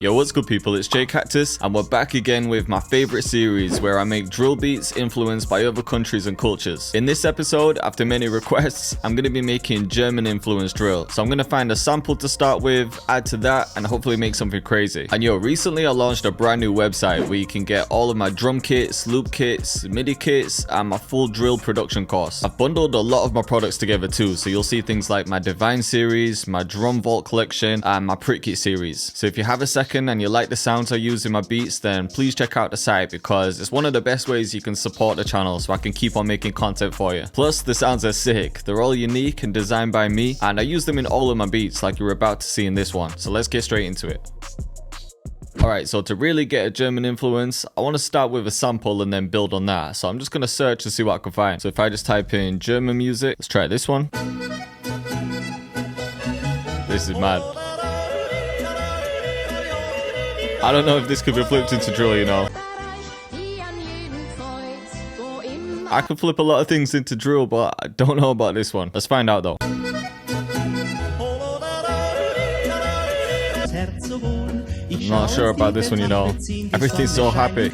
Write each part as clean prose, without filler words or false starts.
Yo, what's good people, it's Cactus and we're back again with my favorite series where I make drill beats influenced by other countries and cultures. In this episode, after many requests, I'm going to be making German influenced drill. So I'm going to find a sample to start with, add to that, and hopefully make something crazy. And yo, recently I launched a brand new website where you can get all of my drum kits, loop kits, MIDI kits, and my full drill production course. I've bundled a lot of my products together too, so you'll see things like my Divine series, my Drum Vault collection, and my Prick Kit series. So if you have a second and you like the sounds I use in my beats, then please check out the site because it's one of the best ways you can support the channel so I can keep on making content for you. Plus, the sounds are sick. They're all unique and designed by me, and I use them in all of my beats like you're about to see in this one. So let's get straight into it. Alright, so to really get a German influence, I want to start with a sample and then build on that. So I'm just going to search to see what I can find. So if I just type in German music, let's try this one. This is mad. I don't know if this could be flipped into drill, you know. I could flip a lot of things into drill, but I don't know about this one. Let's find out though. I'm not sure about this one, you know. Everything's so happy.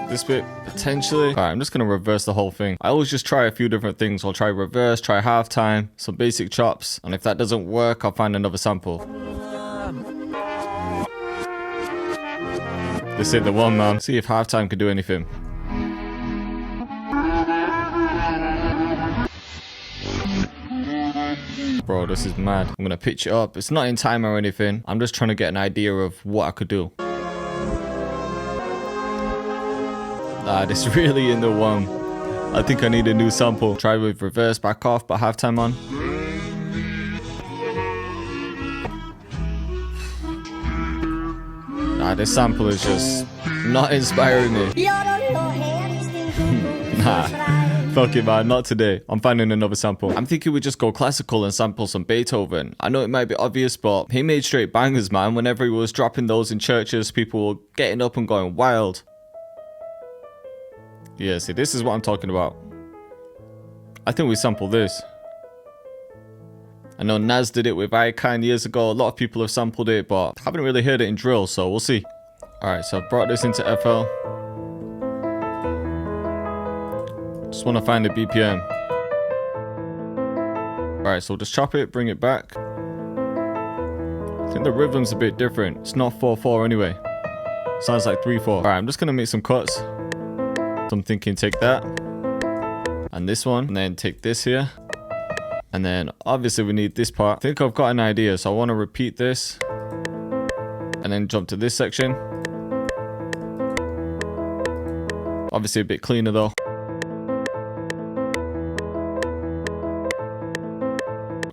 This bit, potentially. Alright, I'm just going to reverse the whole thing. I always just try a few different things. I'll try reverse, try halftime, some basic chops. And if that doesn't work, I'll find another sample. This ain't the one, man. See if halftime can do anything. Bro, this is mad. I'm gonna pitch it up. It's not in time or anything. I'm just trying to get an idea of what I could do. Nah, this really in the one. I think I need a new sample. Try with reverse, back off, but halftime on. Nah, this sample is just not inspiring me. Nah, fuck it man, not today. I'm finding another sample. I'm thinking we just go classical and sample some Beethoven. I know it might be obvious, but he made straight bangers, man. Whenever he was dropping those in churches, people were getting up and going wild. Yeah, see, this is what I'm talking about. I think we sample this. I know Nas did it with Icon years ago. A lot of people have sampled it, but haven't really heard it in drill, so we'll see. Alright, so I've brought this into FL. Just want to find the BPM. Alright, so we'll just chop it, bring it back. I think the rhythm's a bit different. It's not 4/4 anyway. Sounds like 3/4. Alright, I'm just going to make some cuts. So I'm thinking take that. And this one. And then take this here. And then obviously we need this part. I think I've got an idea, so I want to repeat this and then jump to this section. Obviously a bit cleaner though.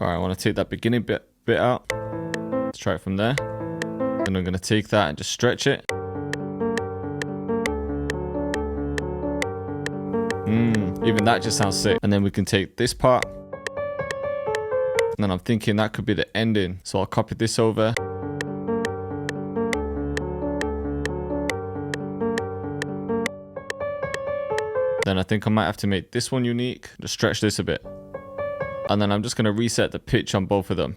Alright, I want to take that beginning bit out. Let's try it from there. Then I'm going to take that and just stretch it. Even that just sounds sick. And then we can take this part. And then I'm thinking that could be the ending. So I'll copy this over. Then I think I might have to make this one unique. Just stretch this a bit. And then I'm just going to reset the pitch on both of them.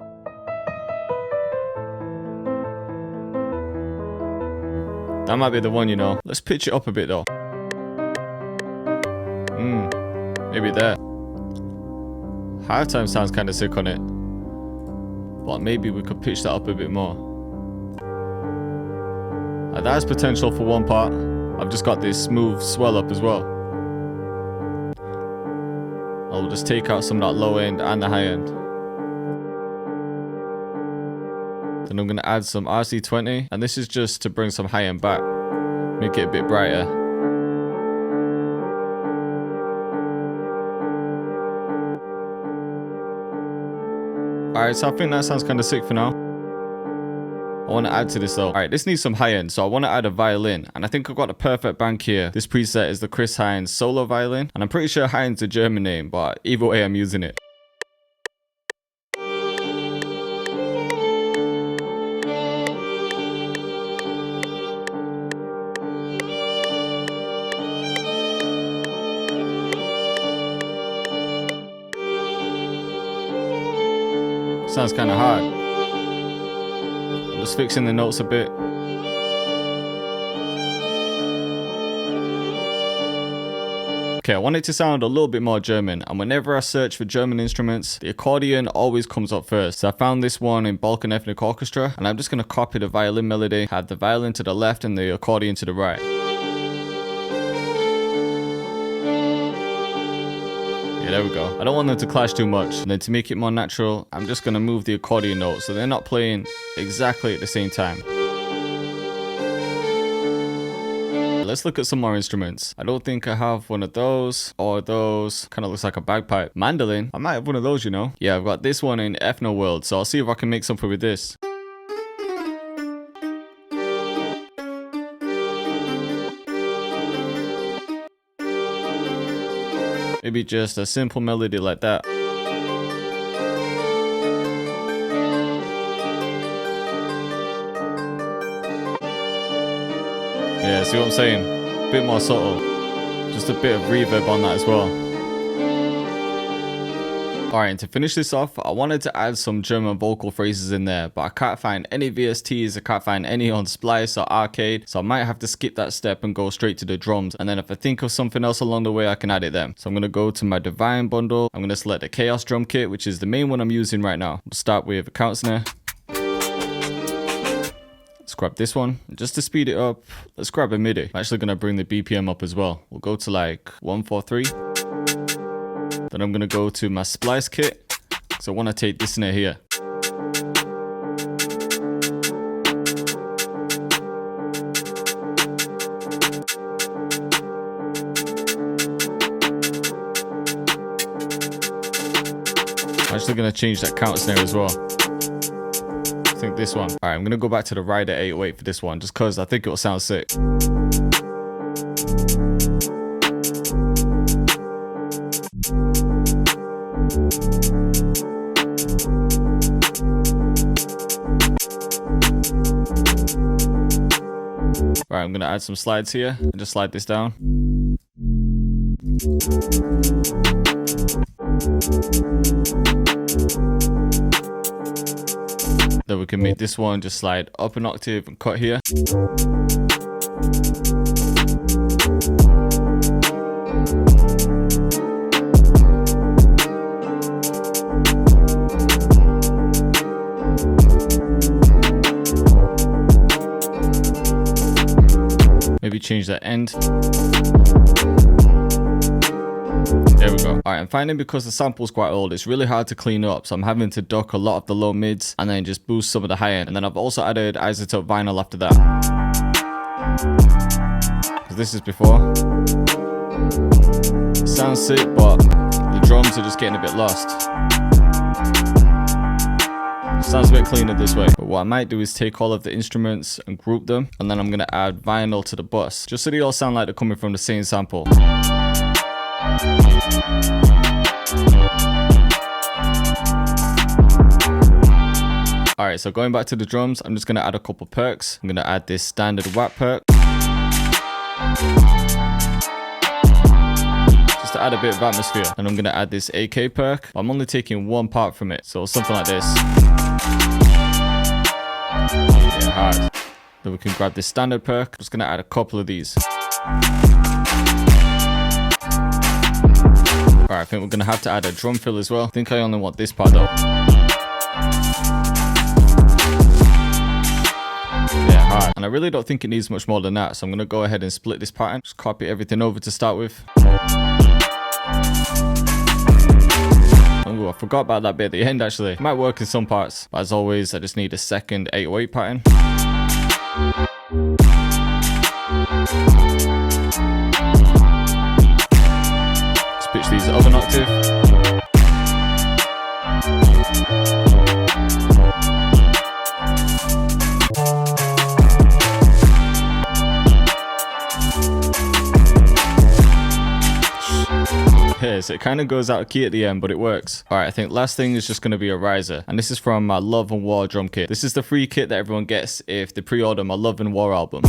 That might be the one, you know. Let's pitch it up a bit though. Maybe there. Halftime sounds kind of sick on it. But maybe we could pitch that up a bit more. That has potential for one part. I've just got this smooth swell up as well. I'll just take out some of that low end and the high end. Then I'm going to add some RC20. And this is just to bring some high end back. Make it a bit brighter. Alright, so I think that sounds kind of sick for now. I want to add to this though. Alright, this needs some high end, so I want to add a violin. And I think I've got the perfect bank here. This preset is the Chris Hines solo violin. And I'm pretty sure Hines is a German name, but either way I'm using it. Sounds kind of hard. I'm Just fixing the notes a bit. Okay, I want it to sound a little bit more German, and whenever I search for German instruments, the accordion always comes up first. So I found this one in Balkan Ethnic Orchestra, and I'm just going to copy the violin melody, have the violin to the left and the accordion to the right. Yeah, there we go. I don't want them to clash too much. And then to make it more natural, I'm just going to move the accordion notes so they're not playing exactly at the same time. Let's look at some more instruments. I don't think I have one of those or those. Kind of looks like a bagpipe. Mandolin. I might have one of those, you know. Yeah, I've got this one in Ethno World, so I'll see if I can make something with this. Maybe just a simple melody like that. Yeah, see what I'm saying? A bit more subtle. Just a bit of reverb on that as well. Alright, and to finish this off, I wanted to add some German vocal phrases in there, but I can't find any VSTs, I can't find any on Splice or Arcade, so I might have to skip that step and go straight to the drums. And then if I think of something else along the way, I can add it then. So I'm going to go to my Divine bundle. I'm going to select the Chaos drum kit, which is the main one I'm using right now. We'll start with a count snare. Let's grab this one. Just to speed it up, let's grab a MIDI. I'm actually going to bring the BPM up as well. We'll go to like 143. Then I'm going to go to my Splice kit. So I want to take this snare here. I'm actually going to change that count snare as well. I think this one. Alright, I'm going to go back to the Rider 808 for this one, just because I think it will sound sick. Alright, I'm going to add some slides here and just slide this down. Then we can make this one just slide up an octave and cut here. Maybe change that end. There we go. Alright, I'm finding because the sample's quite old, it's really hard to clean up, so I'm having to duck a lot of the low mids and then just boost some of the high end. And then I've also added isotope vinyl after that. Because this is before. It sounds sick, but the drums are just getting a bit lost. Sounds a bit cleaner this way. But what I might do is take all of the instruments and group them, and then I'm going to add vinyl to the bus, just so they all sound like they're coming from the same sample. Alright, so going back to the drums, I'm just going to add a couple perks. I'm going to add this standard whack perk. Just to add a bit of atmosphere. And I'm going to add this AK perk. I'm only taking one part from it, so something like this. Yeah, hard. Then we can grab this standard perk. I'm just going to add a couple of these. Alright, I think we're going to have to add a drum fill as well. I think I only want this part though. Yeah, hard. And I really don't think it needs much more than that, so I'm going to go ahead and split this pattern. Just copy everything over to start with. Oh, I forgot about that bit at the end actually. It might work in some parts, but as always, I just need a second 808 pattern. Just pitch these up an octave. Yeah, so it kind of goes out of key at the end, but it works. Alright, I think last thing is just going to be a riser. And this is from my Love and War drum kit. This is the free kit that everyone gets if they pre-order my Love and War album.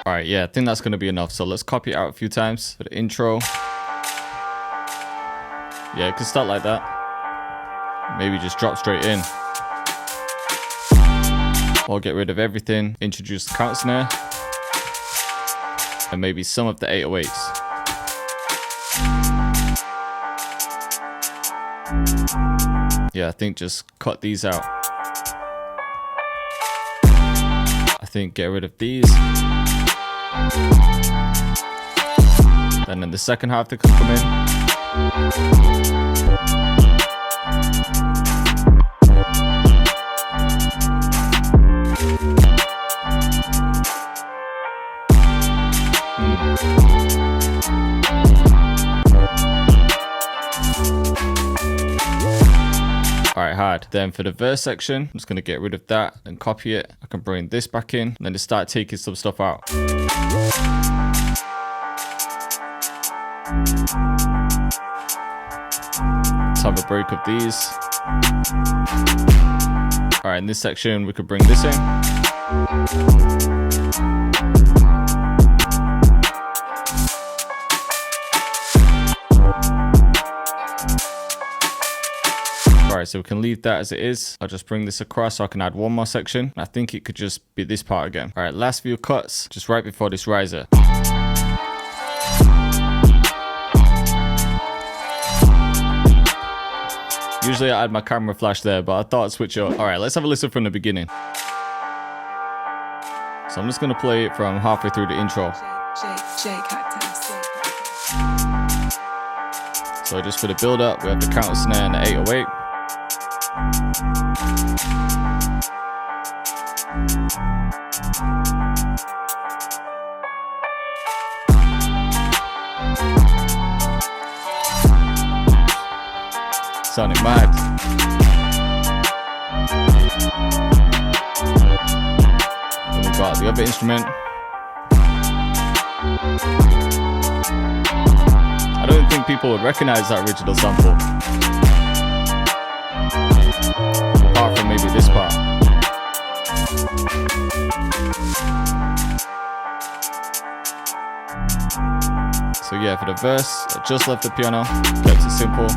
Alright, yeah, I think that's going to be enough. So let's copy it out a few times for the intro. Yeah, it could start like that. Maybe just drop straight in. or get rid of everything, introduce the counter snare, and maybe some of the 808s. Yeah, I think just cut these out. I think get rid of these. Then in the second half they could come in. Alright, hard. Then for the verse section, I'm just going to get rid of that and copy it. I can bring this back in and then just start taking some stuff out. Let's have a break of these. Alright, in this section, we could bring this in. Alright, so we can leave that as it is. I'll just bring this across so I can add one more section. I think it could just be this part again. Alright, last few cuts, just right before this riser. Usually I add my camera flash there, but I thought I'd switch it up. Alright, let's have a listen from the beginning. So I'm just going to play it from halfway through the intro. Cactus. So just for the build up, we have the counter snare and the 808. Sounding mad. Then we've got the other instrument. I don't think people would recognize that original sample. Apart from maybe this part. So yeah, for the verse, I just left the piano, kept it simple.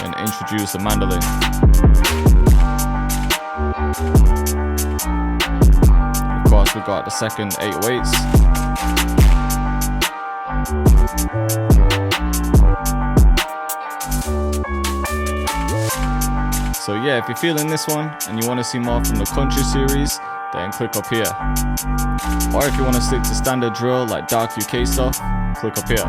And introduce the mandolin. Of course, we got the second 808s. So yeah, if you're feeling this one and you want to see more from the country series, then click up here. Or if you want to stick to standard drill like dark UK stuff, click up here.